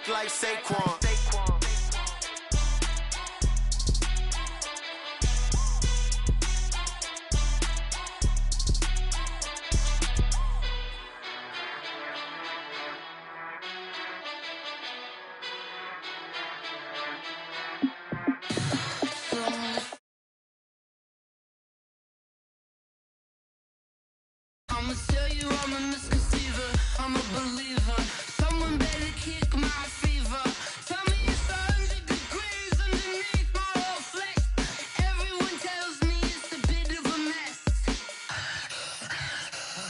Act like Saquon. I'ma tell you I'm a misconceiver, I'm a believer. Someone better kick my fever. Tell me it's 100 degrees underneath my whole flesh. Everyone tells me it's a bit of a mess.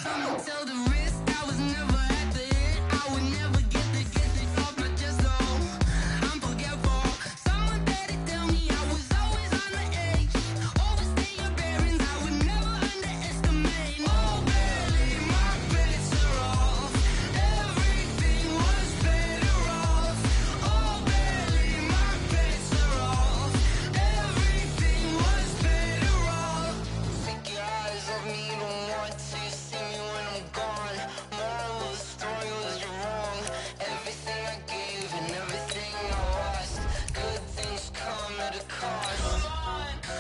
I'ma tell the risk I was never at the hit. I would never get it off my chest though. I'm forgetful. Someone better tell me I was always on the edge. Overstay your bearings, I would never underestimate. Oh, barely, my bets are off. Everything was better off. Oh, barely, my bets are off. Everything was better off. Take your eyes off me, you don't want to see me when I'm gone. Moral of the story was you're wrong. Everything I gave and everything I lost. Good things come at a cost.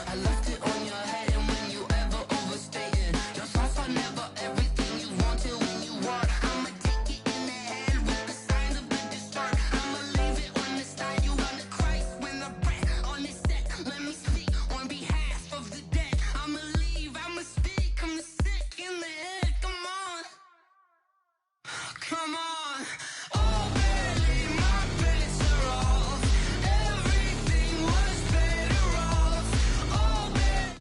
I left it on your head, and when you ever overstay it, your thoughts are never everything you wanted when you want. I'ma take it in the head with the signs of the distort. I'ma leave it on the side. You run the Christ when I breath on this set. Let me speak on behalf of the dead. I'ma leave, I'ma speak. I'm the sick in the head. Come on, come on. Oh, barely, my bets are off. Everything was better off. Oh, barely.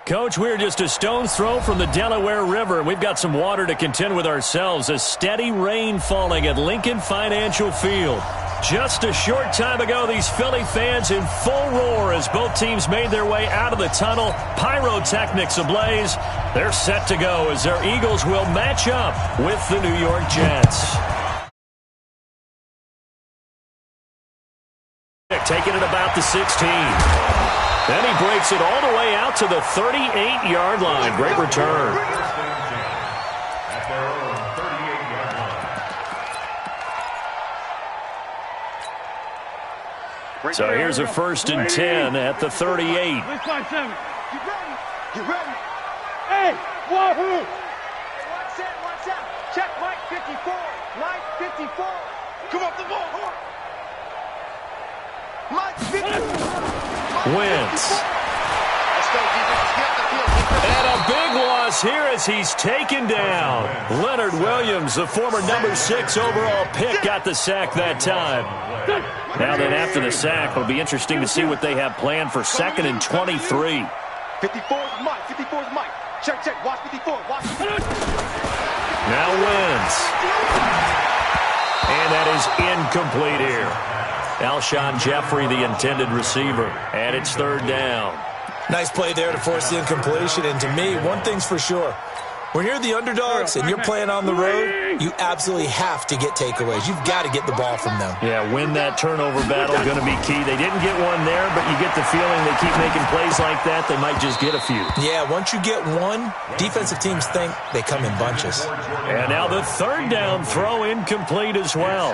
Coach, we're just a stone's throw from the Delaware River. We've got some water to contend with ourselves. A steady rain falling at Lincoln Financial Field. Just a short time ago, these Philly fans in full roar as both teams made their way out of the tunnel. Pyrotechnics ablaze. They're set to go as their Eagles will match up with the New York Jets. Taking it about the 16. Then he breaks it all the way out to the 38-yard line. Great return. So here's a 1st and 10 at the 38. You ready? You ready? Hey, wahoo! Watch out. Check Mike 54. Mike 54. Come up the ball. Mike 54. Wins. And a big loss here as he's taken down. Leonard Williams, the former number 6 overall pick, got the sack that time. Now then, after the sack, it'll be interesting to see what they have planned for 2nd and 23. 54 is Mike. 54 is Mike. Check. Watch 54. Watch 54. Now wins. And that is incomplete here. Alshon Jeffrey, the intended receiver. And it's 3rd down. Nice play there to force the incompletion. And to me, one thing's for sure. When you're the underdogs and you're playing on the road, you absolutely have to get takeaways. You've got to get the ball from them. Yeah, win that turnover battle, going to be key. They didn't get one there, but you get the feeling they keep making plays like that, they might just get a few. Yeah, once you get one, defensive teams think they come in bunches. And now the 3rd down throw incomplete as well.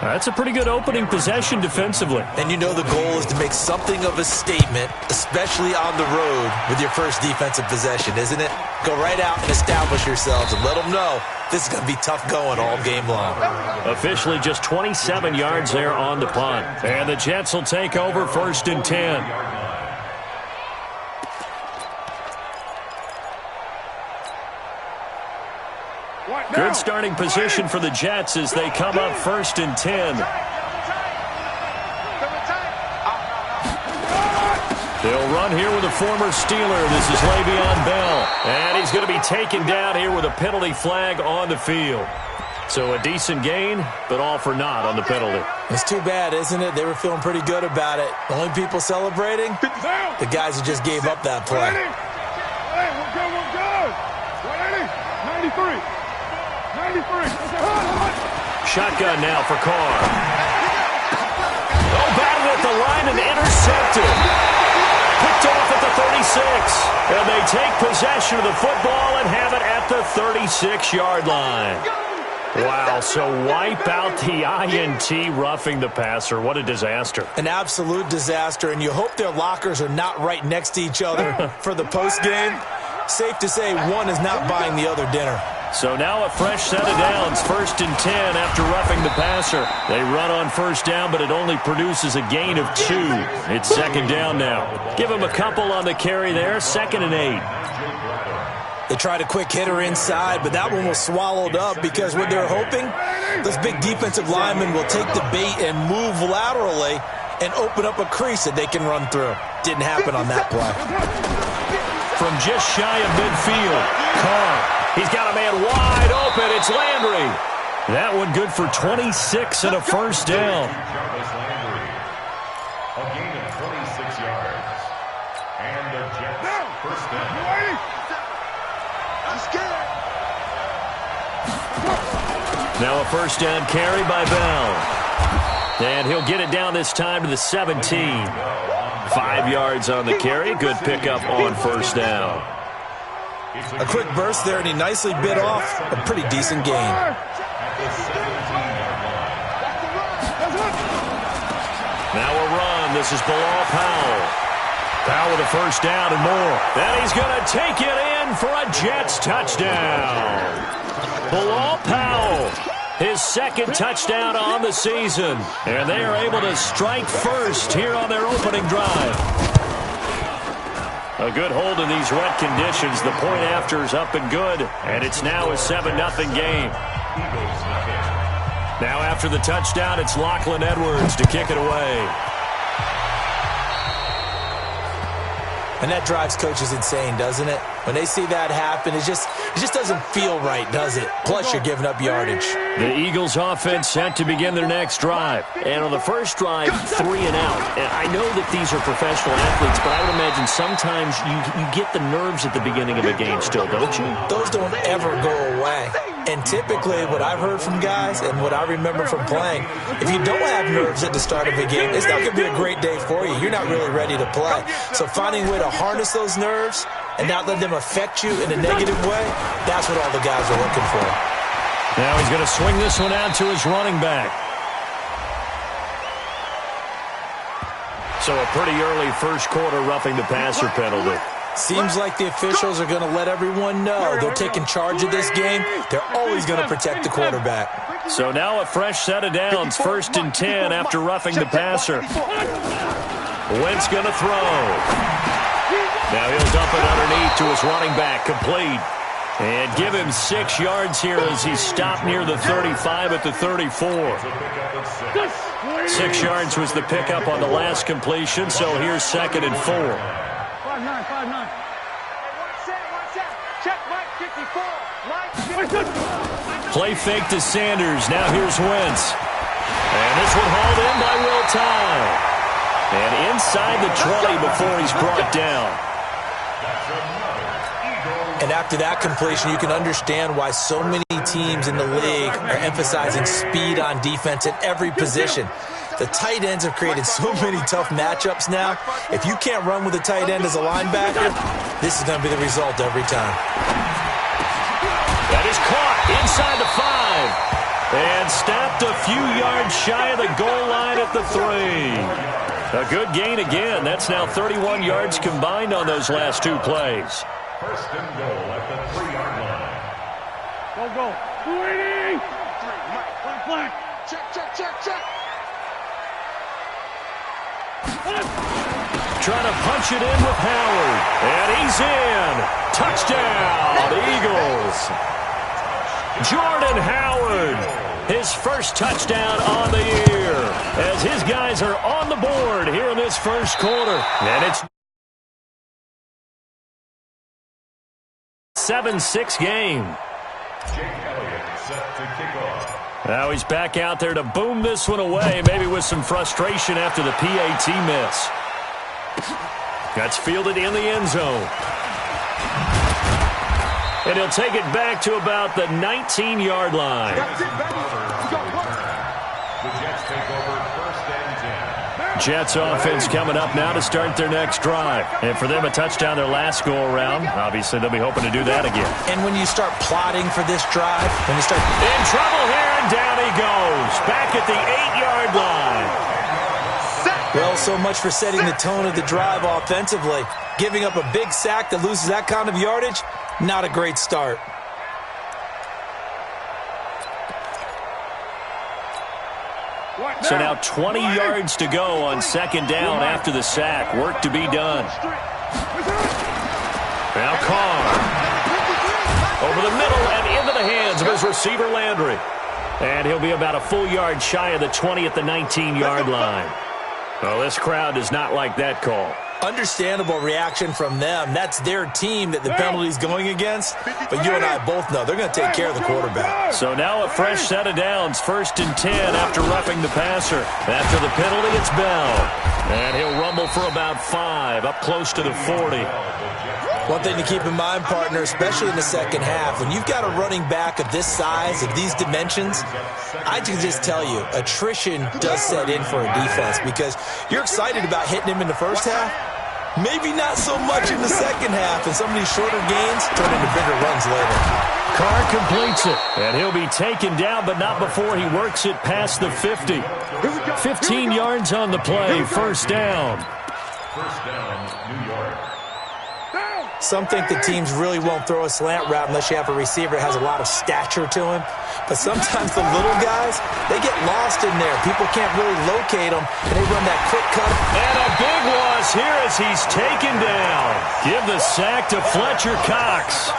That's a pretty good opening possession defensively. And you know the goal is to make something of a statement, especially on the road with your first defensive possession, isn't it? Go right out and establish yourselves and let them know this is going to be tough going all game long. Officially just 27 yards there on the punt. And the Jets will take over 1st and 10. Good starting position for the Jets as they come up 1st and 10. They'll run here with a former Steeler. This is Le'Veon Bell. And he's going to be taken down here with a penalty flag on the field. So a decent gain, but all for naught on the penalty. It's too bad, isn't it? They were feeling pretty good about it. The only people celebrating, the guys who just gave up that play. Hey, we're good. 93. Shotgun now for Carr. Oh, battled at the line and intercepted. Picked off at the 36. And they take possession of the football and have it at the 36-yard line. Wow, so wipe out the INT, roughing the passer. What a disaster. An absolute disaster, and you hope their lockers are not right next to each other for the postgame. Safe to say one is not buying the other dinner. So now a fresh set of downs, 1st and 10 after roughing the passer. They run on first down, but it only produces a gain of 2. It's 2nd down now. Give them a couple on the carry there, 2nd and 8. They tried a quick hitter inside, but that one was swallowed up because what they're hoping, those big defensive linemen will take the bait and move laterally and open up a crease that they can run through. Didn't happen on that play. From just shy of midfield, Carr. He's got a man wide open. It's Landry. That one good for 26 and a first down. A gain of 26 yards. And the Jets first down. I'm scared. Now a first down carry by Bell. And he'll get it down this time to the 17. 5 yards on the carry. Good pickup on first down. A quick burst there, and he nicely bit off a pretty decent gain. Now a run. This is Bilal Powell. Powell with a first down and more. And he's going to take it in for a Jets touchdown. Bilal Powell, his 2nd touchdown on the season. And they are able to strike first here on their opening drive. A good hold in these wet conditions. The point after is up and good. And it's now a 7-0 game. Now after the touchdown, it's Lachlan Edwards to kick it away. And that drives coaches insane, doesn't it? When they see that happen, it just doesn't feel right, does it? Plus, you're giving up yardage. The Eagles offense set to begin their next drive. And on the first drive, 3 and out. And I know that these are professional athletes, but I would imagine sometimes you get the nerves at the beginning of a game still, don't you? Those don't ever go away. And typically, what I've heard from guys and what I remember from playing, if you don't have nerves at the start of a game, it's not going to be a great day for you. You're not really ready to play. So finding a way to harness those nerves and not let them affect you in a negative way, that's what all the guys are looking for. Now he's going to swing this one out to his running back. So a pretty early first quarter roughing the passer penalty. Seems like the officials are going to let everyone know they're taking charge of this game. They're always going to protect the quarterback. So now a fresh set of downs, 1st and 10 after roughing the passer. Wentz going to throw. Now he'll dump it underneath to his running back, complete. And give him 6 yards here as he stopped near the 35 at the 34. 6 yards was the pickup on the last completion, so here's 2nd and 4. 5-9. Check Mike 54. Mike 54. Play fake to Sanders. Now here's Wentz. And this one hauled in by Will Tye. And inside the 20 before he's brought down. And after that completion, you can understand why so many teams in the league are emphasizing speed on defense at every position. The tight ends have created so many tough matchups now. If you can't run with a tight end as a linebacker, this is going to be the result every time. That is caught inside the 5. And stopped a few yards shy of the goal line at the 3. A good gain again. That's now 31 yards combined on those last 2 plays. 1st and goal at the 3-yard line. Go. 280. Mike, flag. Check. Trying to punch it in with Howard. And he's in. Touchdown, Eagles. Jordan Howard, his first touchdown on the year, as his guys are on the board here in this first quarter. And it's 7-6 game. Jake Elliott set to kick off. Now he's back out there to boom this one away, maybe with some frustration after the PAT miss. That's fielded in the end zone. And he'll take it back to about the 19-yard line. That's it, baby. The Jets take over 1st and 10. Jets offense coming up now to start their next drive. And for them, a touchdown their last go-around. Obviously, they'll be hoping to do that again. And when you start plotting for this drive, when you start... In trouble here, and down he goes. Back at the 8-yard line. Well, so much for setting the tone of the drive offensively. Giving up a big sack that loses that kind of yardage, not a great start. So now 20 yards to go on second down after the sack. Work to be done. Now Carr. Over the middle and into the hands of his receiver Landry. And he'll be about a full yard shy of the 20 at the 19-yard line. Well, this crowd does not like that call. Understandable reaction from them. That's their team that the penalty's going against. But you and I both know they're going to take care of the quarterback. So now a fresh set of downs. 1st and 10 after roughing the passer. After the penalty, it's Bell. And he'll rumble for about 5, up close to the 40. One thing to keep in mind, partner, especially in the second half, when you've got a running back of this size, of these dimensions, I can just tell you, attrition does set in for a defense because you're excited about hitting him in the first half. Maybe not so much in the second half, and some of these shorter gains turn into bigger runs later. Carr completes it, and he'll be taken down, but not before he works it past the 50. 15 yards on the play, 1st down. 1st down, New York. Some think the teams really won't throw a slant route unless you have a receiver that has a lot of stature to him. But sometimes the little guys, they get lost in there. People can't really locate them, and they run that quick cut. And a big loss here as he's taken down. Give the sack to Fletcher Cox.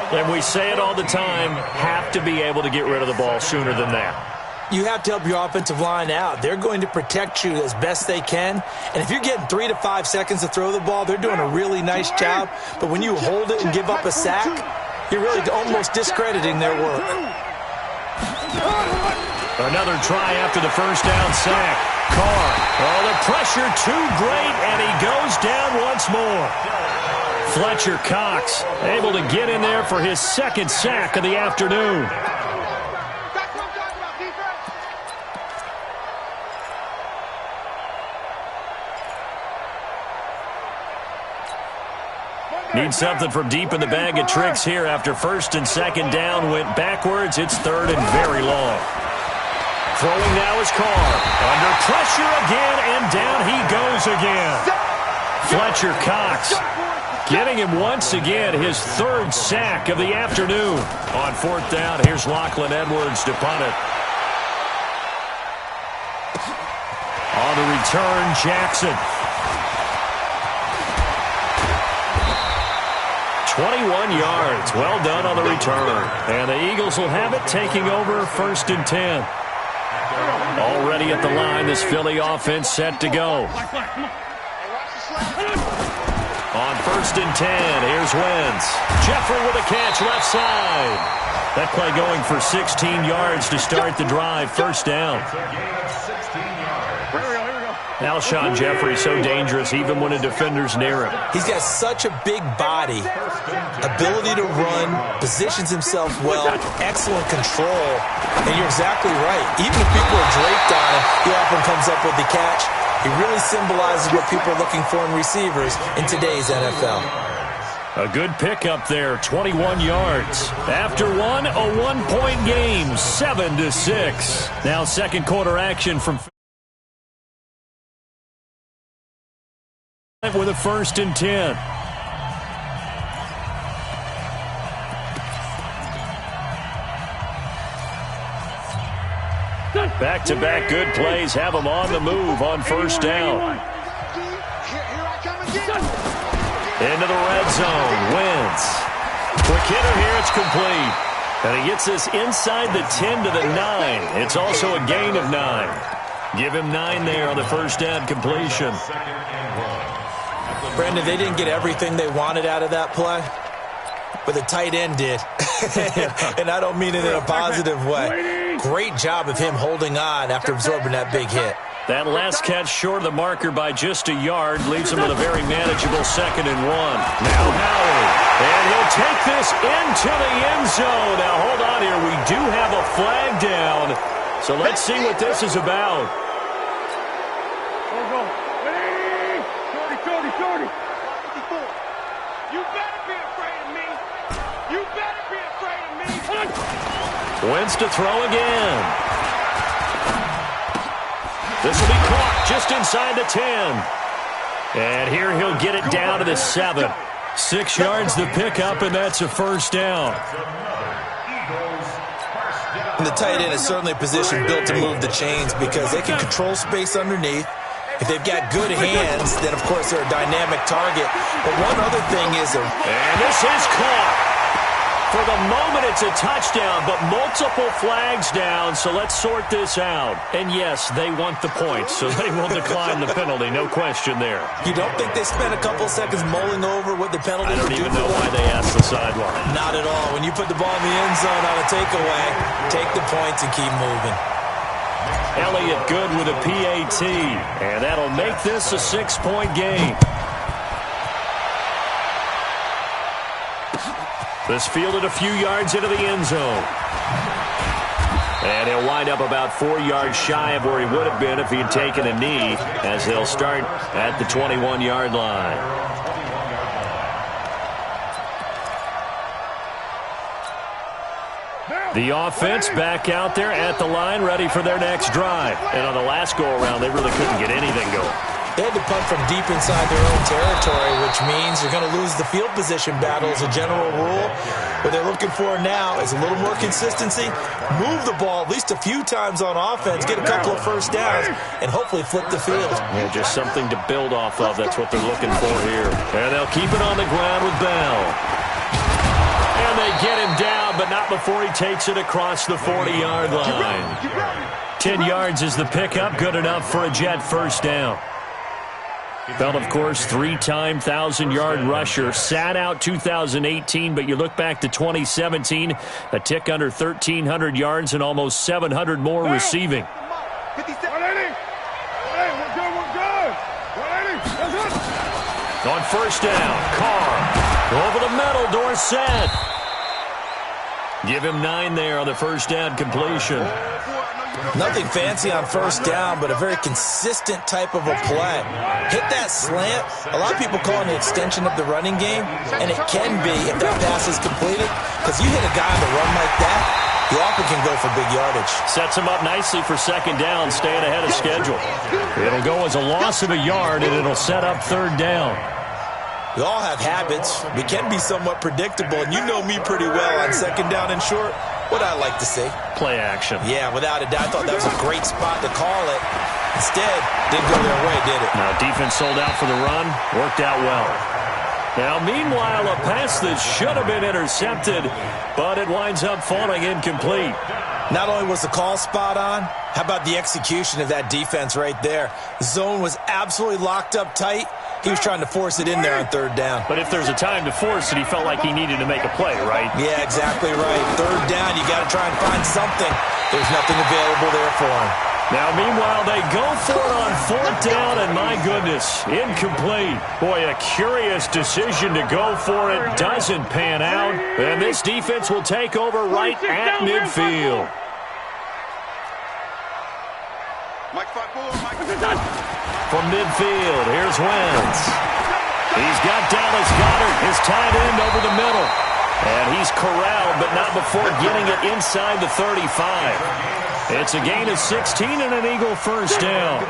And we say it all the time, have to be able to get rid of the ball sooner than that. You have to help your offensive line out. They're going to protect you as best they can. And if you're getting 3 to 5 seconds to throw the ball, they're doing a really nice job. But when you hold it and give up a sack, you're really almost discrediting their work. Another try after the 1st down sack. Carr. Oh, the pressure too great, and he goes down once more. Fletcher Cox able to get in there for his 2nd sack of the afternoon. Need something from deep in the bag of tricks here after 1st and 2nd down went backwards. It's 3rd and very long. Throwing now is Carr. Under pressure again, and down he goes again. Fletcher Cox getting him once again his 3rd sack of the afternoon. On 4th down, here's Lachlan Edwards to punt it. On the return, Jackson. 21 yards. Well done on the return. And the Eagles will have it, taking over 1st and 10. Already at the line, this Philly offense set to go. On 1st and 10, here's Wentz. Jeffrey with a catch left side. That play going for 16 yards to start the drive. 1st down. Alshon Jeffrey so dangerous even when a defender's near him. He's got such a big body, ability to run, positions himself well, excellent control. And you're exactly right. Even if people are draped on him, he often comes up with the catch. He really symbolizes what people are looking for in receivers in today's NFL. A good pickup there, 21 yards. After one, a 1-point game, 7-6. Now 2nd quarter action from with a 1st and 10. Back-to-back good plays have them on the move on 1st down. Into the red zone. Wentz. Quick hitter here. It's complete. And he gets this inside the 10 to the 9. It's also a gain of 9. Give him 9 there on the 1st down completion. Brandon, they didn't get everything they wanted out of that play, but the tight end did. And I don't mean it in a positive way. Great job of him holding on after absorbing that big hit. That last catch short of the marker by just a yard leaves him with a very manageable 2nd and 1. Now Howard. And he'll take this into the end zone. Now hold on here. We do have a flag down. So let's see what this is about. Go. 30. 54. You better be afraid of me. You better be afraid of me. Wentz to throw again. This will be caught just inside the 10. And here he'll get it down to the 7. 6 yards the pickup, and that's a first down. And the tight end is certainly a position built to move the chains because they can control space underneath. If they've got good hands, then, of course, they're a dynamic target. But one other thing is... And this is caught. For the moment, it's a touchdown, but multiple flags down, so let's sort this out. And, yes, they want the points, so they will decline the penalty, no question there. You don't think they spent a couple seconds mulling over what the penalty I don't would do even know why they asked the sideline. Not at all. When you put the ball in the end zone on a takeaway, take the points and keep moving. Elliott good with a PAT, and that'll make this a 6-point game. This fielded a few yards into the end zone. And he'll wind up about 4 yards shy of where he would have been if he had taken a knee, as they'll start at the 21-yard line. The offense back out there at the line, ready for their next drive. And on the last go-around, they really couldn't get anything going. They had to punt from deep inside their own territory, which means you're going to lose the field position battle as a general rule. What they're looking for now is a little more consistency, move the ball at least a few times on offense, get a couple of first downs, and hopefully flip the field. Yeah, just something to build off of. That's what they're looking for here. And they'll keep it on the ground with Bell. And they get him down, but not before he takes it across the 40-yard line. 10 yards is the pickup, good enough for a Jet first down. Bell, of course, 3-time 1,000-yard rusher. Sat out 2018, but you look back to 2017, a tick under 1,300 yards and almost 700 more receiving. On first down, Carr. Over the middle, Dorsett. Give him 9 there on the first down completion. Nothing fancy on first down, but a very consistent type of a play. Hit that slant. A lot of people call it an extension of the running game, and it can be if that pass is completed, because you hit a guy on the run like that, you often can go for big yardage. Sets him up nicely for second down, staying ahead of schedule. It'll go as a loss of a yard, and it'll set up third down. We all have habits. We can be somewhat predictable, and you know me pretty well on second down and short. What I like to see. Play action. Yeah, without a doubt. I thought that was a great spot to call it. Instead, didn't go their way, did it? Now, defense sold out for the run. Worked out well. Now, meanwhile, a pass that should have been intercepted, but it winds up falling incomplete. Not only was the call spot on, how about the execution of that defense right there? The zone was absolutely locked up tight. He was trying to force it in there on third down. But if there's a time to force it, he felt like he needed to make a play, right? Yeah, exactly right. Third down, you got to try and find something. There's nothing available there for him. Now, meanwhile, they go for it on fourth down, and my goodness, incomplete. Boy, a curious decision to go for it. Doesn't pan out. And this defense will take over right at midfield. From midfield, here's Wentz. He's got Dallas Goedert, his tight end, over the middle. And he's corralled, but not before getting it inside the 35. It's a gain of 16 and an Eagle first down.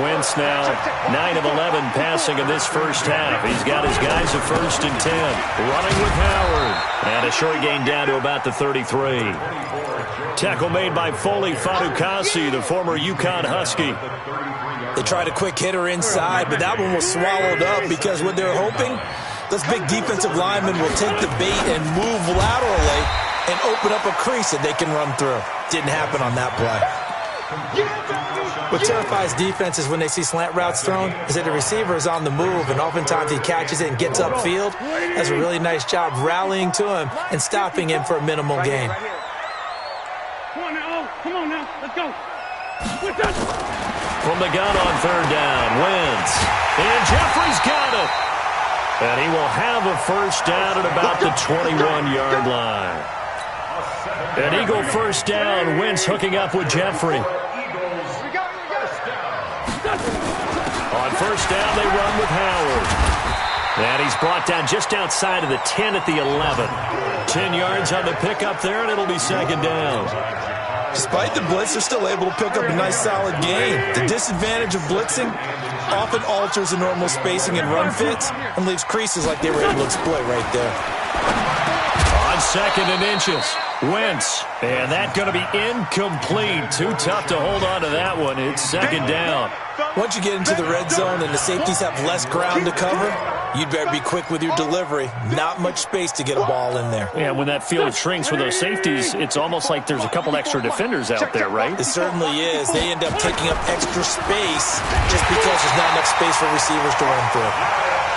Wentz now 9 of 11 passing in this first half. He's got his guys at 1st and 10. Running with Howard. And a short gain down to about the 33. Tackle made by Foley Fatukasi, the former UConn Husky. They tried a quick hitter inside, but that one was swallowed up because what they're hoping, those big defensive linemen will take the bait and move laterally and open up a crease that they can run through. Didn't happen on that play. What terrifies defenses when they see slant routes thrown is that the receiver is on the move, and oftentimes he catches it and gets upfield. Does a really nice job rallying to him and stopping him for a minimal gain. Come on now, let's go. From the gun on third down, Wentz. And Jeffrey's got it. And he will have a first down at about the 21-yard line. An Eagle first down. Wentz hooking up with Jeffrey. On first down, they run with Howard. And he's brought down just outside of the 10 at the 11. 10 yards on the pickup there, and it'll be second down. Despite the blitz, they're still able to pick up a nice solid gain. The disadvantage of blitzing often alters the normal spacing and run fits and leaves creases like they were able to exploit right there. On second and inches, Wentz. And that's going to be incomplete. Too tough to hold on to that one. It's second down. Once you get into the red zone and the safeties have less ground to cover, you'd better be quick with your delivery. Not much space to get a ball in there. Yeah, when that field shrinks with those safeties, it's almost like there's a couple extra defenders out there, right? It certainly is. They end up taking up extra space just because there's not enough space for receivers to run through.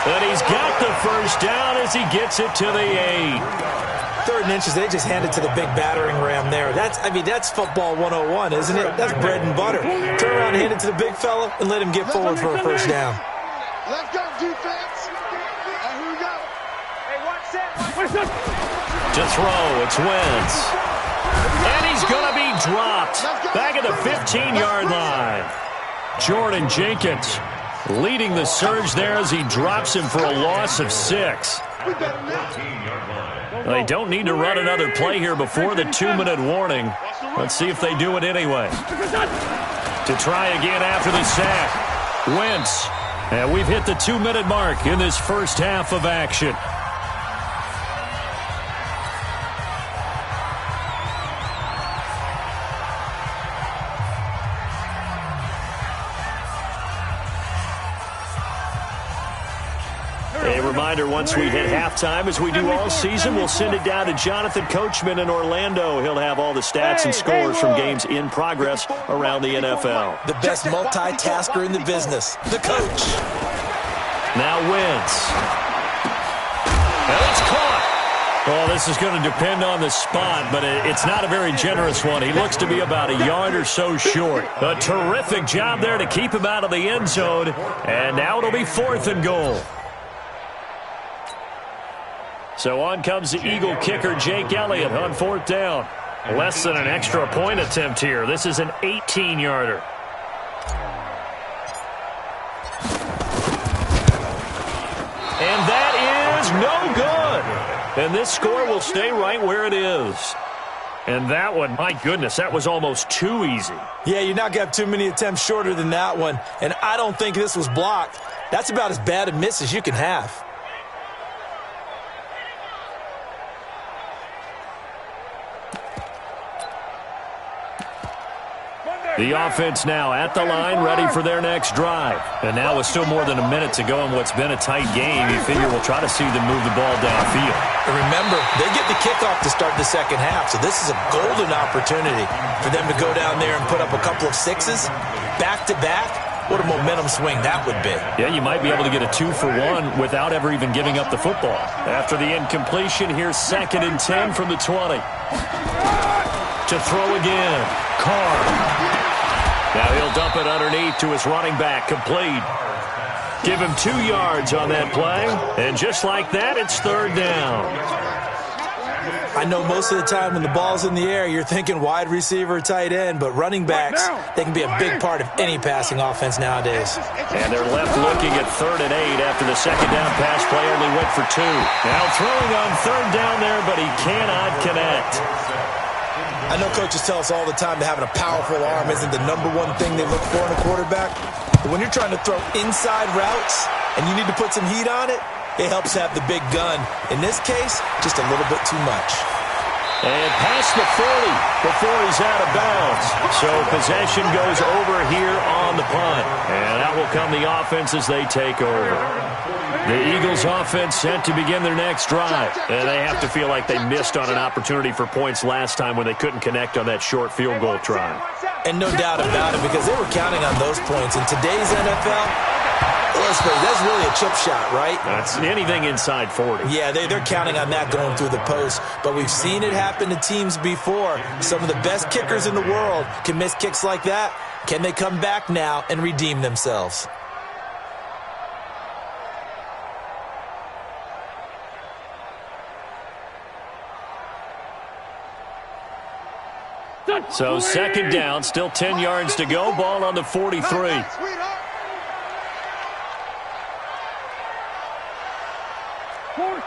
But he's got the first down as he gets it to the 8. Third and inches, they just hand it to the big battering ram there. That's football 101, isn't it? That's bread and butter. Turn around and hand it to the big fella and let him get forward for a first down. Let's go, defense. And here we go. Hey, one set. To throw, it's Wentz. And he's going to be dropped back at the 15-yard line. Jordan Jenkins leading the surge there as he drops him for a loss of 6. They don't need to run another play here before the 2-minute warning. Let's see if they do it anyway. To try again after the sack. Wentz. And we've hit the 2-minute mark in this first half of action. A reminder, once we hit halftime, as we do all season, we'll send it down to Jonathan Coachman in Orlando. He'll have all the stats and scores from games in progress around the NFL. The best multitasker in the business, the coach. Now Wentz. And it's caught. Well, this is going to depend on the spot, but it's not a very generous one. He looks to be about a yard or so short. A terrific job there to keep him out of the end zone. And now it'll be 4th and goal. So on comes the Eagle kicker, Jake Elliott, on 4th down. Less than an extra point attempt here. This is an 18-yarder. And that is no good. And this score will stay right where it is. And that one, my goodness, that was almost too easy. Yeah, you're not going to have too many attempts shorter than that one. And I don't think this was blocked. That's about as bad a miss as you can have. The offense now at the line, ready for their next drive. And now with still more than a minute to go in what's been a tight game, you figure we'll try to see them move the ball downfield. And remember, they get the kickoff to start the second half, so this is a golden opportunity for them to go down there and put up a couple of sixes back-to-back. What a momentum swing that would be. Yeah, you might be able to get a 2-for-1 without ever even giving up the football. After the incompletion, here's 2nd and 10 from the 20. To throw again, Carr. Now he'll dump it underneath to his running back, complete. Give him 2 yards on that play, and just like that, it's 3rd down. I know most of the time when the ball's in the air, you're thinking wide receiver, tight end, but running backs, they can be a big part of any passing offense nowadays. And they're left looking at 3rd and 8 after the second down pass play only went for 2. Now throwing on 3rd down there, but he cannot connect. I know coaches tell us all the time that having a powerful arm isn't the number one thing they look for in a quarterback. But when you're trying to throw inside routes and you need to put some heat on it, it helps have the big gun. In this case, just a little bit too much. And past the 40 before he's out of bounds. So possession goes over here on the punt. And out will come the offense as they take over. The Eagles offense set to begin their next drive. And they have to feel like they missed on an opportunity for points last time when they couldn't connect on that short field goal try. And no doubt about it, because they were counting on those points. In today's NFL, that's really a chip shot, right? That's anything inside 40. Yeah, they're counting on that going through the post. But we've seen it happen to teams before. Some of the best kickers in the world can miss kicks like that. Can they come back now and redeem themselves? So second down, still 10 yards to go. Ball on the 43. 40,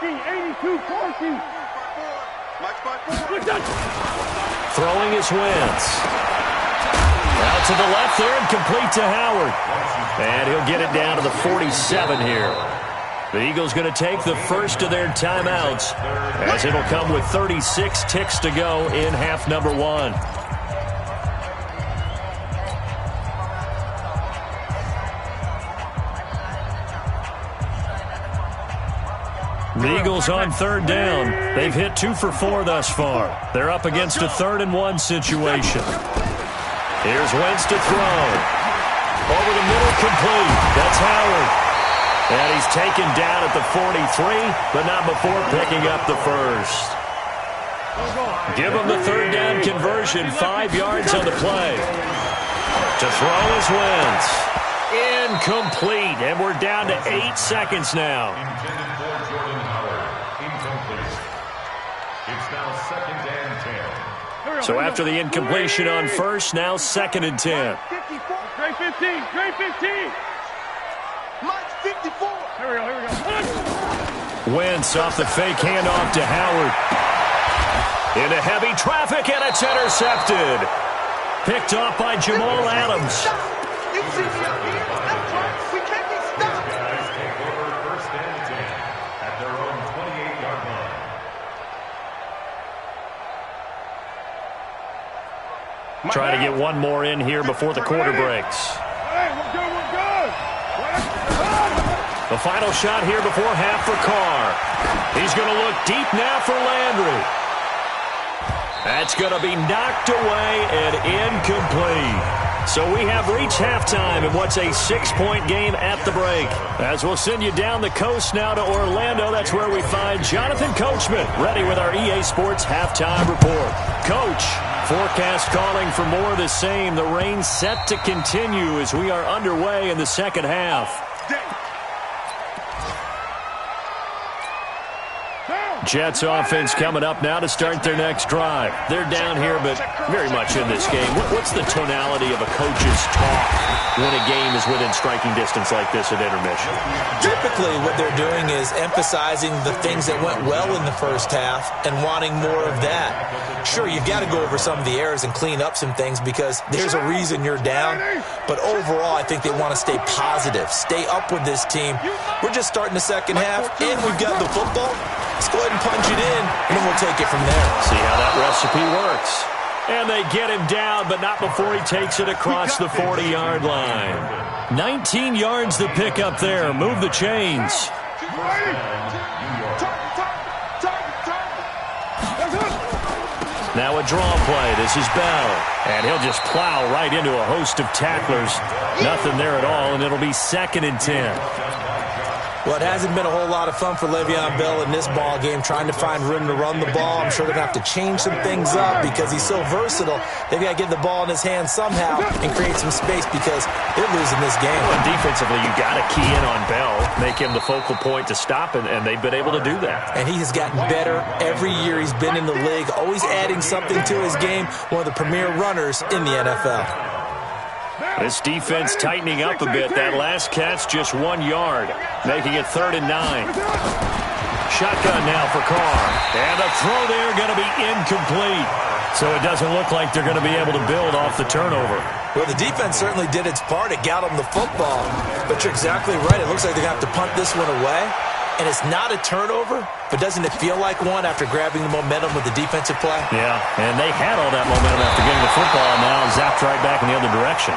82, 40. Throwing is Wentz. Out to the left there and complete to Howard. And he'll get it down to the 47 here. The Eagles going to take the first of their timeouts as it'll come with 36 ticks to go in half number 1. The Eagles on third down. They've hit 2 for 4 thus far. They're up against a 3rd and 1 situation. Here's Wentz to throw. Over the middle, complete. That's Howard. And he's taken down at the 43, but not before picking up the first. Give him the third down conversion, 5 yards on the play. To throw is Wentz. Incomplete, and we're down to 8 seconds now. Intended for Jordan Howard. Incomplete. It's now 2nd and 10. So after the incompletion on first, now 2nd and 10. 54. Great 15. Great 15. Mike 54. Here we go. Wentz off the fake handoff to Howard. Into heavy traffic, and it's intercepted. Picked off by Jamal Adams. You see me up here? That's right. We can't be stopped. Guys take over 1st and 10 at their own 28-yard line. Trying to get one more in here before the quarter breaks. Hey, we're good. We're good. The final shot here before half for Carr. He's going to look deep now for Landry. That's going to be knocked away and incomplete. So we have reached halftime in what's a 6-point game at the break. As we'll send you down the coast now to Orlando, that's where we find Jonathan Coachman ready with our EA Sports halftime report. Coach, forecast calling for more of the same. The rain set to continue as we are underway in the second half. Jets offense coming up now to start their next drive. They're down here, but very much in this game. What's the tonality of a coach's talk when a game is within striking distance like this at intermission? Typically, what they're doing is emphasizing the things that went well in the first half and wanting more of that. Sure, you've got to go over some of the errors and clean up some things because there's a reason you're down. But overall, I think they want to stay positive, stay up with this team. We're just starting the second half, and we've got the football. Let's go ahead and punch it in, and then we'll take it from there. See how that recipe works. And they get him down, but not before he takes it across the 40-yard line. 19 yards to pick up there. Move the chains. Now a draw play. This is Bell. And he'll just plow right into a host of tacklers. Nothing there at all, and it'll be 2nd and 10. Well, it hasn't been a whole lot of fun for Le'Veon Bell in this ball game, trying to find room to run the ball. I'm sure they're going to have to change some things up because he's so versatile. They've got to get the ball in his hands somehow and create some space because they're losing this game. Well, defensively, you got to key in on Bell, make him the focal point to stop, and they've been able to do that. And he has gotten better every year he's been in the league, always adding something to his game, one of the premier runners in the NFL. This defense tightening up a bit. That last catch just 1 yard, making it 3rd and 9. Shotgun now for Carr. And the throw there going to be incomplete. So it doesn't look like they're going to be able to build off the turnover. Well, the defense certainly did its part. It got them the football. But you're exactly right. It looks like they're going to have to punt this one away. And it's not a turnover, but doesn't it feel like one after grabbing the momentum with the defensive play? Yeah, and they had all that momentum after getting the football, and now zapped right back in the other direction.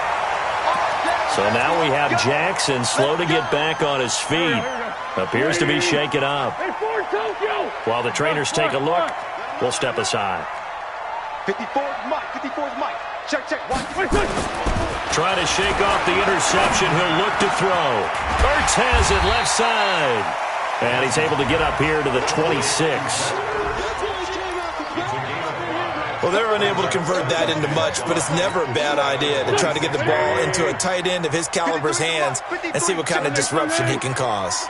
So now we have Jackson slow to get back on his feet. Appears to be shaken up. While the trainers take a look, we'll step aside. 54's Mike. 54's Mike. Check. Trying to shake off the interception. He'll look to throw. Ertz has it left side. And he's able to get up here to the 26. Well, they're unable to convert that into much, but it's never a bad idea to try to get the ball into a tight end of his caliber's hands and see what kind of disruption he can cause.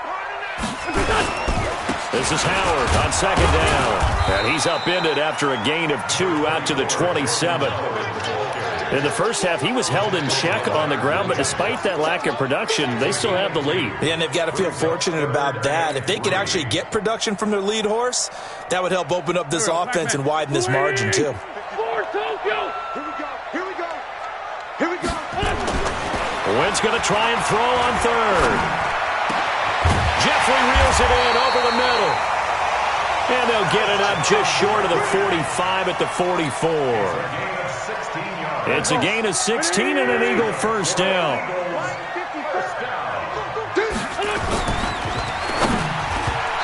This is Howard on second down. And he's upended after a gain of 2 out to the 27. In the first half, he was held in check on the ground, but despite that lack of production, they still have the lead. Yeah, and they've got to feel fortunate about that. If they could actually get production from their lead horse, that would help open up this offense and widen this margin, too. Here we go. Wentz going to try and throw on third. Jeffrey reels it in over the middle. And they'll get it up just short of the 45 at the 44. It's a gain of 16 and an Eagle first down.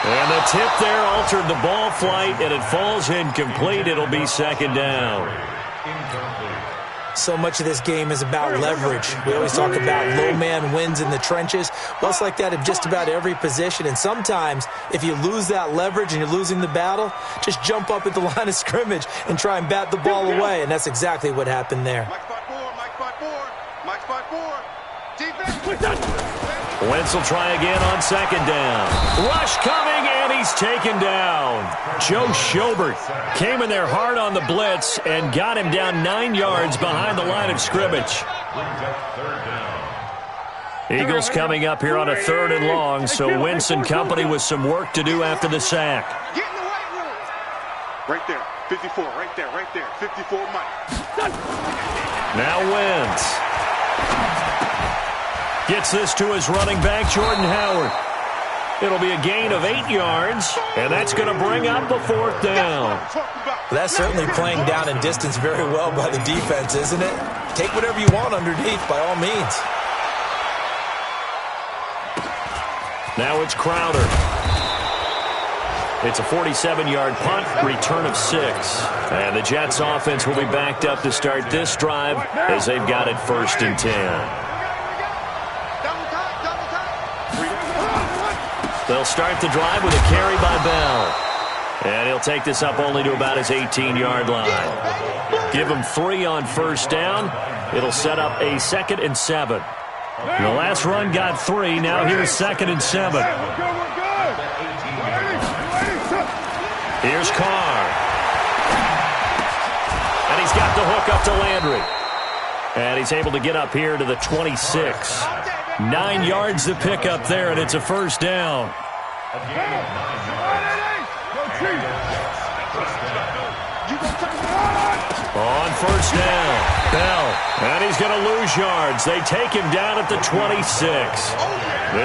And the tip there altered the ball flight, and it falls incomplete. It'll be second down. So much of this game is about leverage. We always talk about low man wins in the trenches. Well, it's like that in just about every position. And sometimes, if you lose that leverage and you're losing the battle, just jump up at the line of scrimmage and try and bat the ball away. And that's exactly what happened there. Mike 5-4. Defense. Wentz will try again on second down. Rush coming, and he's taken down. Joe Schobert came in there hard on the blitz and got him down 9 yards behind the line of scrimmage. Eagles coming up here on a 3rd and long, so Wentz and company with some work to do after the sack. Get in the white room. Right there. 54. Right there. 54, Mike. Now Wentz gets this to his running back, Jordan Howard. It'll be a gain of 8 yards, and that's going to bring up a 4th down. That's certainly playing down in distance very well by the defense, isn't it? Take whatever you want underneath, by all means. Now it's Crowder. It's a 47-yard punt, return of 6. And the Jets offense will be backed up to start this drive as they've got it 1st and 10. They'll start the drive with a carry by Bell. And he'll take this up only to about his 18-yard line. Give him 3 on 1st down. It'll set up a 2nd and 7. The last run got 3. Now here's 2nd and 7. Here's Carr. And he's got the hook up to Landry. And he's able to get up here to the 26. 9 yards to pick up there, and it's a 1st down. On 1st down, Bell. And he's going to lose yards. They take him down at the 26.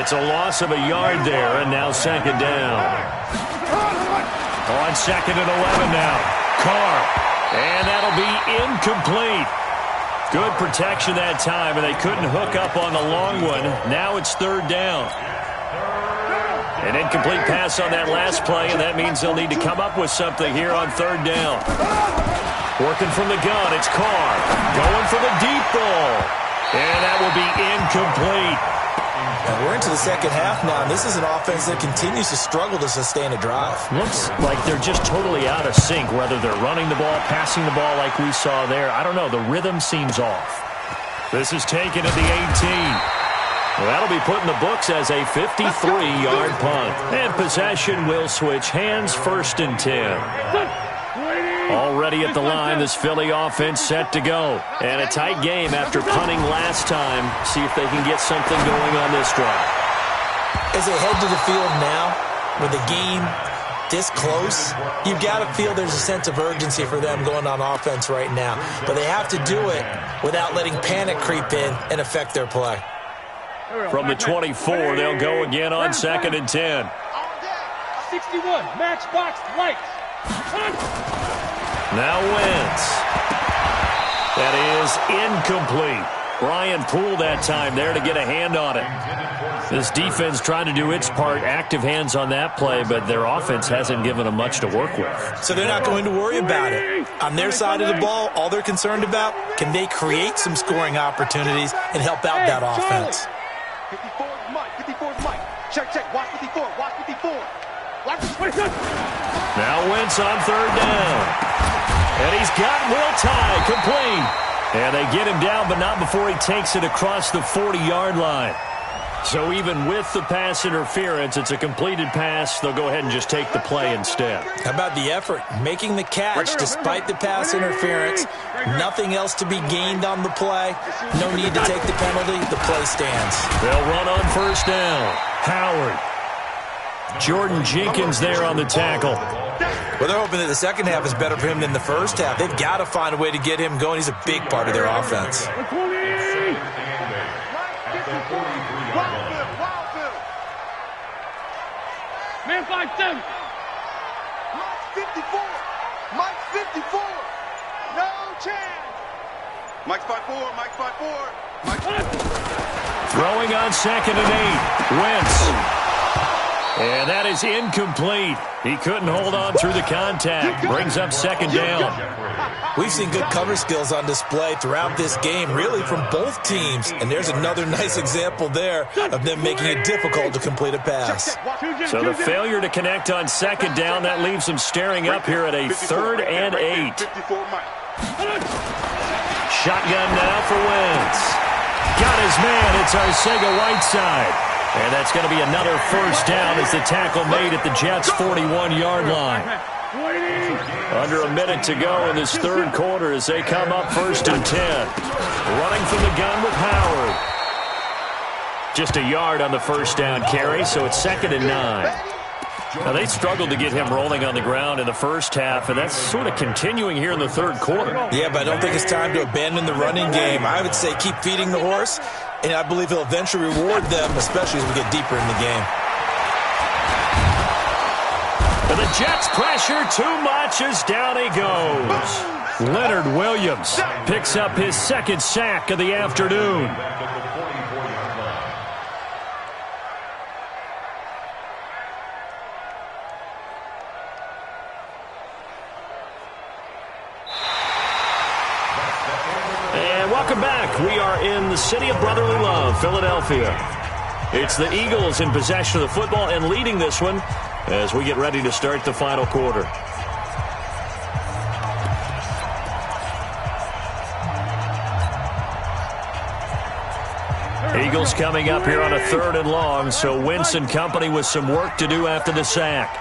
It's a loss of a yard there, and now 2nd down. On 2nd and 11 now. Carr. And that'll be incomplete. Good protection that time, and they couldn't hook up on the long one. Now it's 3rd down. An incomplete pass on that last play, and that means they'll need to come up with something here on 3rd down. Working from the gun, it's Carr. Going for the deep ball. And that will be incomplete. And we're into the second half now, and this is an offense that continues to struggle to sustain a drive. Looks like they're just totally out of sync, whether they're running the ball, passing the ball like we saw there. I don't know. The rhythm seems off. This is taken at the 18. Well, that'll be put in the books as a 53-yard punt. And possession will switch hands, 1st and 10. Already at the line, this Philly offense set to go. And a tight game after punting last time. See if they can get something going on this drive. As they head to the field now, with the game this close, you've got to feel there's a sense of urgency for them going on offense right now. But they have to do it without letting panic creep in and affect their play. From the 24, they'll go again on 2nd and 10. 61, matchbox lights. Now Wentz. That is incomplete. Brian Poole that time there to get a hand on it. This defense trying to do its part, active hands on that play, but their offense hasn't given them much to work with. So they're not going to worry about it. On their side of the ball, all they're concerned about, can they create some scoring opportunities and help out that offense? 54 is Mike. 54 is Mike. Check. Watch 54. Watch 54. Watch 54. Now Wentz on 3rd down. And he's got Will Tye complete. And they get him down, but not before he takes it across the 40-yard line. So even with the pass interference, it's a completed pass. They'll go ahead and just take the play instead. How about the effort? Making the catch despite the pass interference. Nothing else to be gained on the play. No need to take the penalty. The play stands. They'll run on first down. Howard. Jordan Jenkins there on the tackle. Well, they're hoping that the second half is better for him than the first half. They've got to find a way to get him going. He's a big part of their offense. Man 5-7. Mike 54. Mike 54. No chance. Mike's 5-4. Mike's 5-4. Mike's Throwing on 2nd and 8. Wentz. And that is incomplete. He couldn't hold on through the contact. Brings up 2nd down. We've seen good cover skills on display throughout this game, really from both teams. And there's another nice example there of them making it difficult to complete a pass. So the failure to connect on 2nd down, that leaves them staring up here at a 3rd and 8. Shotgun now for Wentz. Got his man. It's Arcega-Whiteside. And that's going to be another first down as the tackle made at the Jets' 41-yard line. Under a minute to go in this third quarter as they come up 1st and 10. Running from the gun with Howard. Just a yard on the first down carry, so it's 2nd and 9. Now, they struggled to get him rolling on the ground in the first half, and that's sort of continuing here in the third quarter. Yeah, but I don't think it's time to abandon the running game. I would say keep feeding the horse, and I believe he'll eventually reward them, especially as we get deeper in the game. And the Jets pressure too much as down he goes. Leonard Williams picks up his 2nd sack of the afternoon. Welcome back. We are in the city of brotherly love, Philadelphia. It's the Eagles in possession of the football and leading this one as we get ready to start the final quarter. Eagles coming up here on a 3rd and long, so Wentz and company with some work to do after the sack.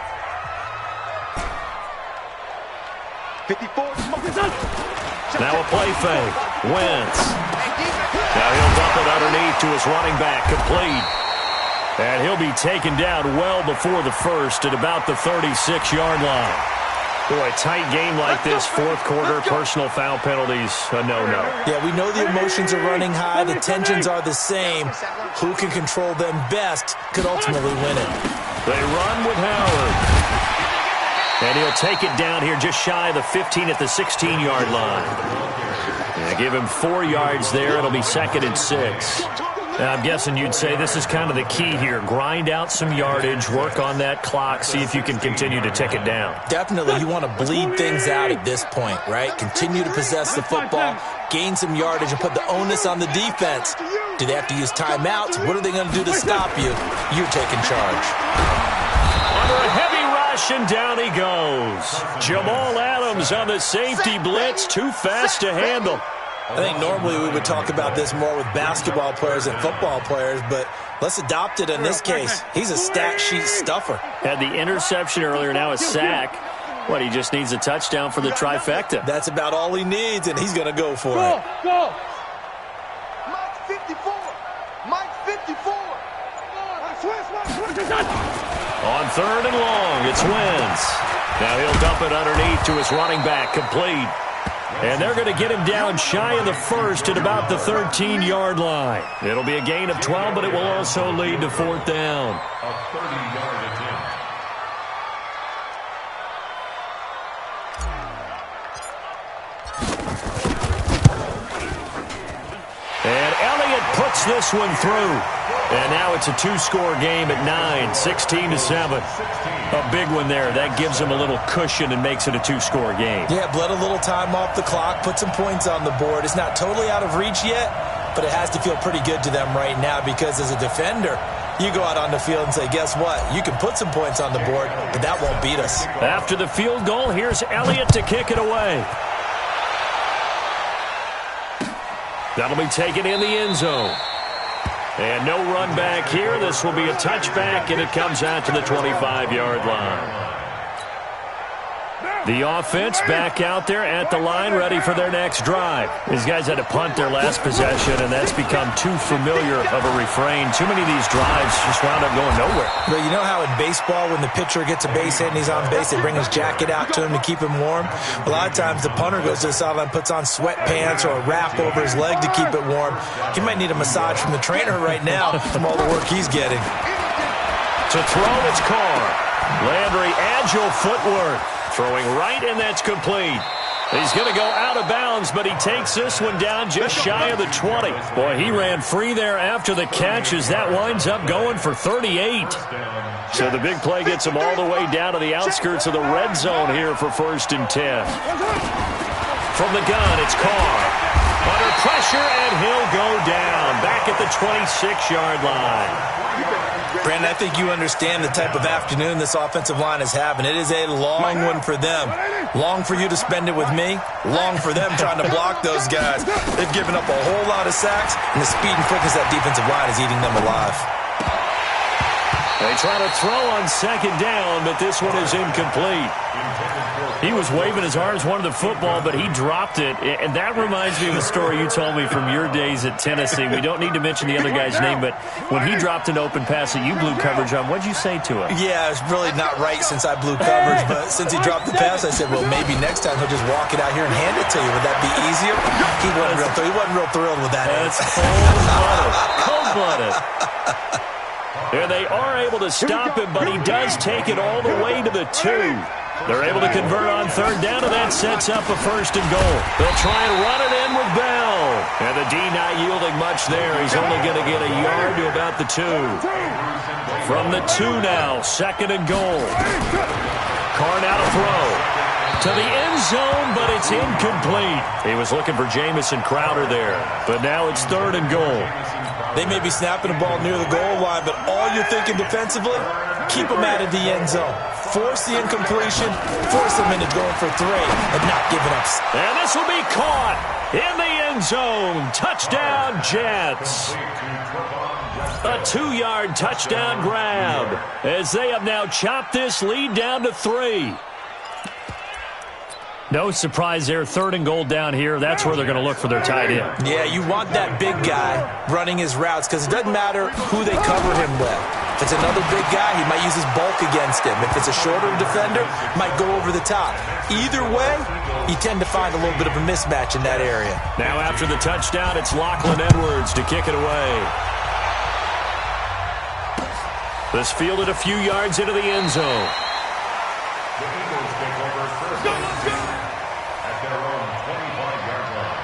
54. Now a play fake. Wentz. Now he'll dump it underneath to his running back. Complete. And he'll be taken down well before the first at about the 36-yard line. Boy, a tight game like this, fourth quarter, personal foul penalties, a no-no. Yeah, we know the emotions are running high. The tensions are the same. Who can control them best could ultimately win it. They run with Howard. And he'll take it down here just shy of the 15 at the 16-yard line. And give him 4 yards there. It'll be 2nd and 6. Now, I'm guessing you'd say this is kind of the key here. Grind out some yardage, work on that clock, see if you can continue to tick it down. Definitely. You want to bleed things out at this point, right? Continue to possess the football, gain some yardage, and put the onus on the defense. Do they have to use timeouts? What are they going to do to stop you? You're taking charge. Under a heavy rush, and down he goes. Jamal Adams on the safety blitz, too fast to handle. I think normally we would talk about this more with basketball players and football players, but let's adopt it in this case. He's a stat sheet stuffer. Had the interception earlier, now a sack. What, he just needs a touchdown for the trifecta. That's about all he needs, and he's going to go for Go, it. go. Mike 54. Mike 54. On 3rd and long, it's Wentz. Now he'll dump it underneath to his running back, complete. And they're going to get him down shy of the first at about the 13-yard line. It'll be a gain of 12, but it will also lead to 4th down. A 30-yard attempt. And Elliott puts this one through. And now it's a 2-score game at 9, 16-7. A big one there. That gives them a little cushion and makes it a 2-score game. Yeah, bled a little time off the clock, put some points on the board. It's not totally out of reach yet, but it has to feel pretty good to them right now because as a defender, you go out on the field and say, guess what? You can put some points on the board, but that won't beat us. After the field goal, here's Elliott to kick it away. That'll be taken in the end zone. And no run back here. This will be a touchback, and it comes out to the 25-yard line. The offense back out there at the line, ready for their next drive. These guys had to punt their last possession, and that's become too familiar of a refrain. Too many of these drives just wound up going nowhere. But you know how in baseball, when the pitcher gets a base hit and he's on base, they bring his jacket out to him to keep him warm? A lot of times the punter goes to the sideline, puts on sweatpants or a wrap over his leg to keep it warm. He might need a massage from the trainer right now from all the work he's getting. To throw, it's Carr. Landry, agile footwork. Throwing right, and that's complete. He's going to go out of bounds, but he takes this one down just shy of the 20. Boy, he ran free there after the catch as that winds up going for 38. So the big play gets him all the way down to the outskirts of the red zone here for 1st and 10. From the gun, it's Carr. Under pressure, and he'll go down. Back at the 26-yard line. Brandon, I think you understand the type of afternoon this offensive line is having. It is a long one for them. Long for you to spend it with me. Long for them trying to block those guys. They've given up a whole lot of sacks, and the speed and quickness of that defensive line is eating them alive. They try to throw on 2nd down, but this one is incomplete. He was waving his arms, wanted the football, but he dropped it. And that reminds me of a story you told me from your days at Tennessee. We don't need to mention the other guy's name, but when he dropped an open pass that you blew coverage on, what'd you say to him? Yeah, it's really not right since I blew coverage, but since he dropped the pass, I said, well, maybe next time he'll just walk it out here and hand it to you. Would that be easier? He wasn't real thrilled with that. That's cold-blooded. Cold-blooded. There they are able to stop him, but he does take it all the way to the 2. They're able to convert on 3rd down, and that sets up a 1st and goal. They'll try and run it in with Bell. And the D not yielding much there. He's only going to get a yard to about the 2. From the 2 now, 2nd and goal. Carr now to throw. To the end zone, but it's incomplete. He was looking for Jamison Crowder there, but now it's 3rd and goal. They may be snapping the ball near the goal line, but all you're thinking defensively, keep them out of the end zone. Force the incompletion, force them into going for 3, and not giving up. And this will be caught in the end zone. Touchdown, Jets. A 2-yard touchdown grab as they have now chopped this lead down to 3. No surprise there, 3rd and goal down here. That's where they're going to look for their tight end. Yeah, you want that big guy running his routes because it doesn't matter who they cover him with. If it's another big guy, he might use his bulk against him. If it's a shorter defender, might go over the top. Either way, you tend to find a little bit of a mismatch in that area. Now after the touchdown, it's Lachlan Edwards to kick it away. This fielded a few yards into the end zone. The Eagles take over first at their own 25-yard line.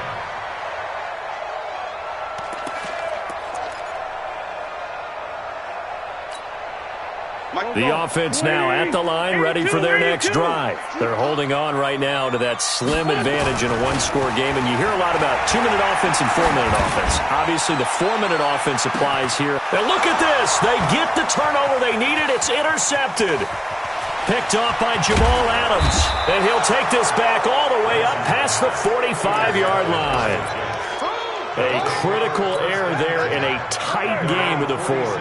The offense now at the line, ready for their next drive. They're holding on right now to that slim advantage in a one-score game, and you hear a lot about 2-minute offense and 4-minute offense. Obviously, the 4-minute offense applies here. And look at this. They get the turnover they needed. It's intercepted. Picked off by Jamal Adams. And he'll take this back all the way up past the 45-yard line. A critical error there in a tight game of the 4th.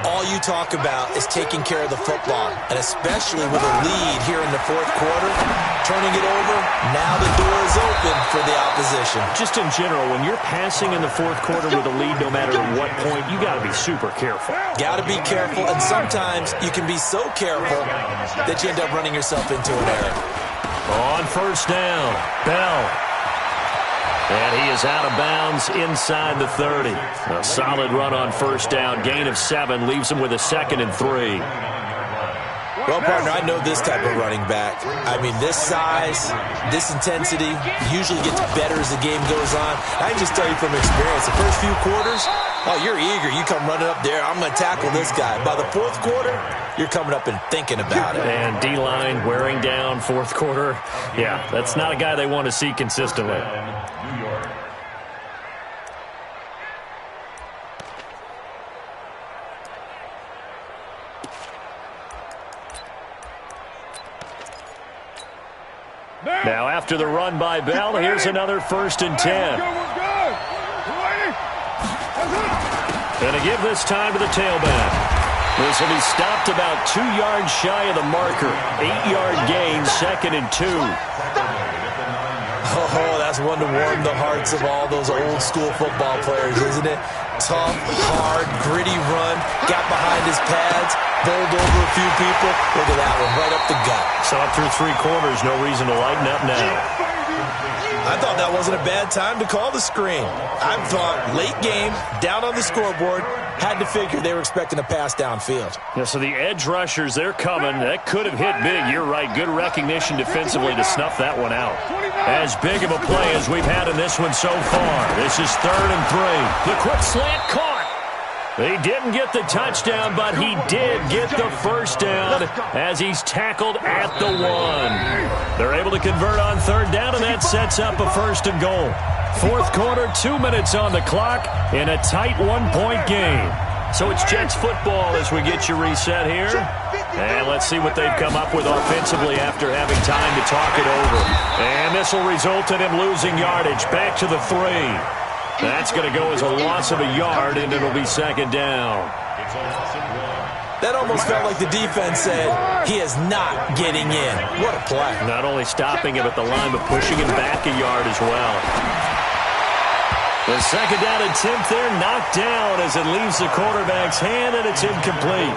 All you talk about is taking care of the football, and especially with a lead here in the 4th quarter, turning it over, now the door is open for the opposition. Just in general, when you're passing in the 4th quarter with a lead, no matter what point, you got to be super careful. Got to be careful, and sometimes you can be so careful that you end up running yourself into an error. On 1st down, Bell. And he is out of bounds inside the 30. A solid run on 1st down. Gain of 7 leaves him with a 2nd and 3. Well, partner, I know this type of running back. I mean, this size, this intensity usually gets better as the game goes on. I can just tell you from experience, the first few quarters, oh, you're eager. You come running up there, I'm going to tackle this guy. By the 4th quarter, you're coming up and thinking about it. And D-line wearing down 4th quarter. Yeah, that's not a guy they want to see consistently. New York. Now after the run by Bell, here's another 1st and 10. And to give this time to the tailback. This will be stopped about 2 yards shy of the marker. 8-yard gain, 2nd and 2. Oh, that's one to warm the hearts of all those old-school football players, isn't it? Tough, hard, gritty run, got behind his pads, bowled over a few people. Look at that one, right up the gut. Saw it through 3 quarters, no reason to lighten up now. I thought that wasn't a bad time to call the screen. I thought late game, down on the scoreboard, had to figure they were expecting a pass downfield. Yeah, so the edge rushers, they're coming. That could have hit big. You're right. Good recognition defensively to snuff that one out. As big of a play as we've had in this one so far. This is 3rd and 3. The quick slant caught. He didn't get the touchdown, but he did get the first down as he's tackled at the 1. They're able to convert on 3rd down, and that sets up a 1st and goal. 4th quarter, 2 minutes on the clock in a tight 1-point game. So it's Jets football as we get you reset here. And let's see what they've come up with offensively after having time to talk it over. And this will result in him losing yardage. Back to the 3. That's going to go as a loss of a yard, and it'll be 2nd down. That almost felt like the defense said, he is not getting in. What a play. Not only stopping him at the line, but pushing him back a yard as well. The 2nd down attempt there knocked down as it leaves the quarterback's hand, and it's incomplete.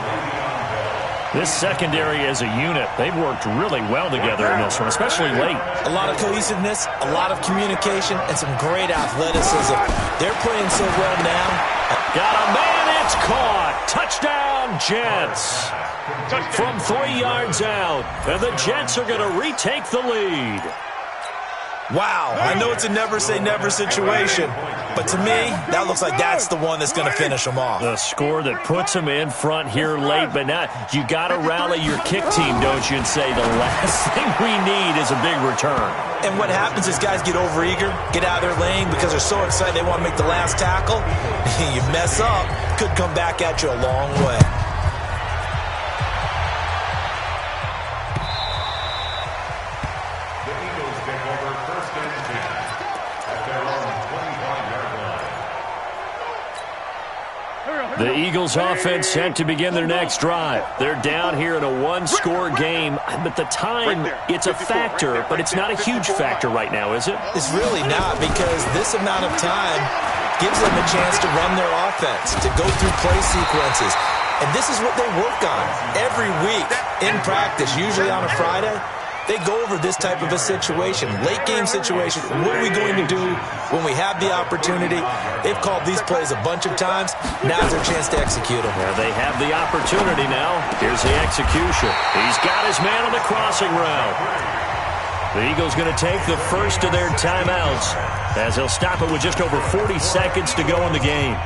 This secondary as a unit, they've worked really well together in this one, especially late. A lot of cohesiveness, a lot of communication, and some great athleticism. They're playing so well now. Got a man, it's caught. Touchdown, Jets. From 3 yards out, and the Jets are going to retake the lead. Wow, I know it's a never-say-never situation, but to me, that looks like that's the one that's going to finish them off. The score that puts them in front here late, but now you got to rally your kick team, don't you, and say the last thing we need is a big return. And what happens is guys get overeager, get out of their lane because they're so excited they want to make the last tackle. You mess up, could come back at you a long way. The Eagles offense set to begin their next drive. They're down here in a 1-score game, but the time, it's a factor, but it's not a huge factor right now, is it? It's really not, because this amount of time gives them a chance to run their offense, to go through play sequences. And this is what they work on every week in practice, usually on a Friday. They go over this type of a situation, late game situation. What are we going to do when we have the opportunity? They've called these plays a bunch of times. Now's their chance to execute them. Well, they have the opportunity now. Here's the execution. He's got his man on the crossing route. The Eagles going to take the first of their timeouts as they'll stop it with just over 40 seconds to go in the game.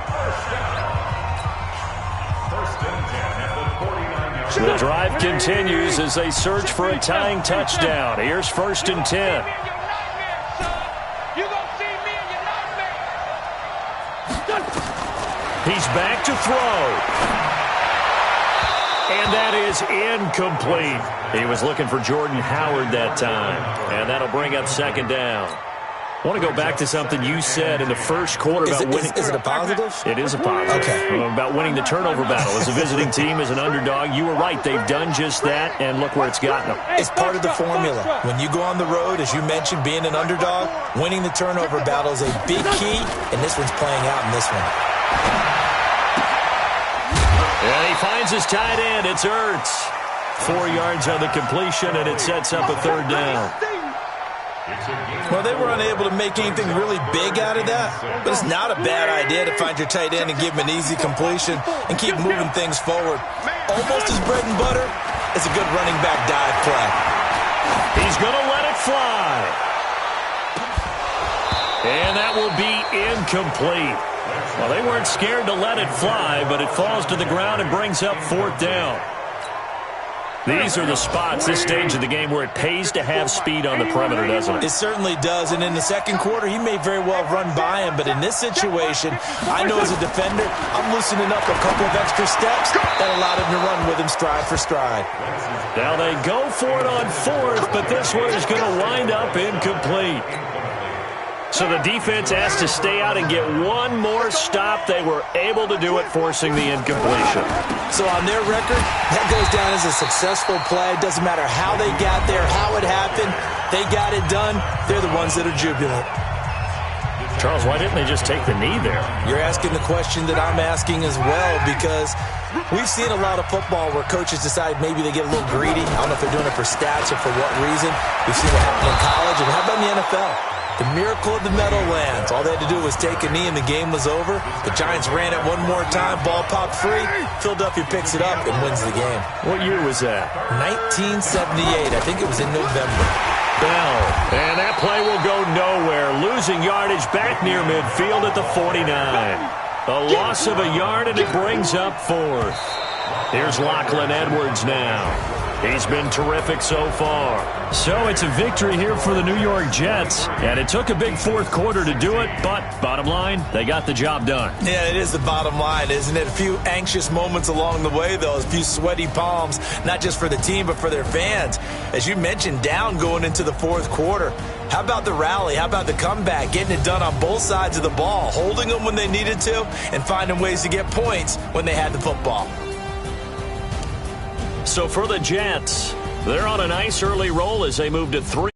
The drive continues as they search for a tying touchdown. Here's 1st and 10. He's back to throw. And that is incomplete. He was looking for Jordan Howard that time. And that'll bring up 2nd down. I want to go back to something you said in the first quarter about winning. Is it a positive? It is a positive. Okay. About winning the turnover battle. As a visiting team, as an underdog, you were right. They've done just that, and look where it's gotten them. It's part of the formula. When you go on the road, as you mentioned, being an underdog, winning the turnover battle is a big key, and this one's playing out in this one. And he finds his tight end. It's Ertz. 4 yards on the completion, and it sets up a 3rd down. Well, they were unable to make anything really big out of that, but it's not a bad idea to find your tight end and give him an easy completion and keep moving things forward. Almost as bread and butter as a good running back dive play. He's going to let it fly. And that will be incomplete. Well, they weren't scared to let it fly, but it falls to the ground and brings up 4th down. These are the spots, this stage of the game, where it pays to have speed on the perimeter, doesn't it? It certainly does, and in the second quarter, he may very well run by him, but in this situation, I know as a defender, I'm loosening up a couple of extra steps that allowed him to run with him stride for stride. Now they go for it on 4th, but this one is going to wind up incomplete. So So the defense has to stay out and get one more stop. They were able to do it, forcing the incompletion. So on their record, that goes down as a successful play. Doesn't matter how they got there, how it happened. They got it done. They're the ones that are jubilant. Charles, why didn't they just take the knee there? You're asking the question that I'm asking as well, because we've seen a lot of football where coaches decide maybe they get a little greedy. I don't know if they're doing it for stats or for what reason. We've seen it happen in college, and how about in the NFL? The miracle of the Meadowlands. All they had to do was take a knee, and the game was over. The Giants ran it one more time. Ball popped free. Philadelphia picks it up and wins the game. What year was that? 1978. I think it was in November. Bell. And that play will go nowhere. Losing yardage back near midfield at the 49. A loss of a yard, and it brings up fourth. Here's Lachlan Edwards now. He's been terrific so far. So it's a victory here for the New York Jets. And it took a big fourth quarter to do it, but bottom line, they got the job done. Yeah, it is the bottom line, isn't it? A few anxious moments along the way, though. A few sweaty palms, not just for the team, but for their fans. As you mentioned, down going into the fourth quarter. How about the rally? How about the comeback? Getting it done on both sides of the ball, holding them when they needed to, and finding ways to get points when they had the football. So for the Jets, they're on a nice early roll as they move to 3.